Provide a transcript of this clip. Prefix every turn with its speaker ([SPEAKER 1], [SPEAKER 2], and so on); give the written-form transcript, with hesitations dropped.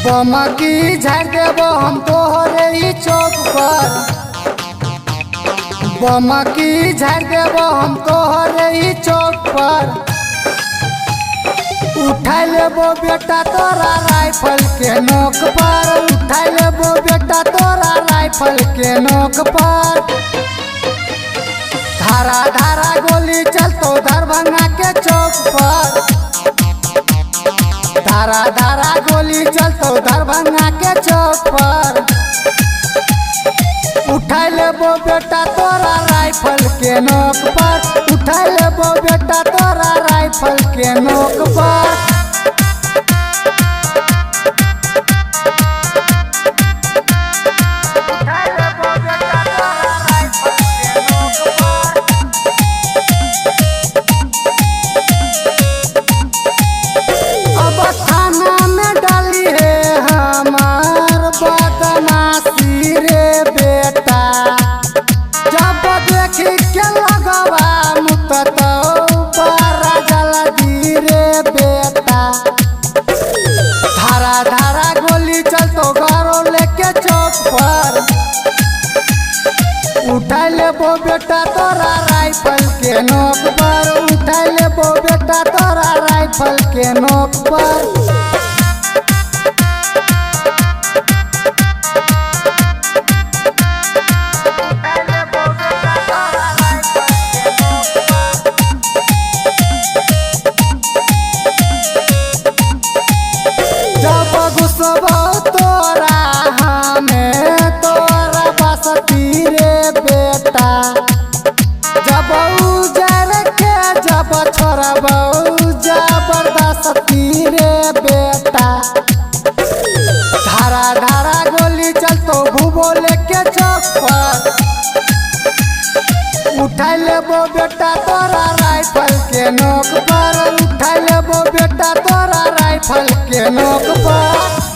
[SPEAKER 1] बमा की झाड़ देबो हम तोहरे ही चौक पर। बमा की झाड़ देबो हम तोहरे ही चौक पर। उठा लेबो बेटा तोरा राइफल के नोक पर। उठा लेबो बेटा तोरा राइफल के नोक पर। धारा धारा गोली चलतो दरभंगा के चौक पर। धारा धारा गोली चलतो दरभंगा के चौक पर। उठा लेबो बेटा तोरा राइफल के नोक पर। उठा लेबो बेटा तोरा राइफल के नोक पर। धारा धारा गोली चलतो गारो लेके चौक पर। उठा लेबो बेटा तोरा राइफल के नोक पर। उठा लेबो बेटा तोरा राइफल के नोक पर। तोरा हमें तोरा बसती रे बेटा। जब उजर के जब छोड़बो जबरदस्ती रे बेटा। धारा धारा गोली चलतो भूगोल के चौक पर। उठा लेबो बेटा तोरा राइफल के नोक पर। उठा लेबो बेटा तोरा राइफल के नोक पर।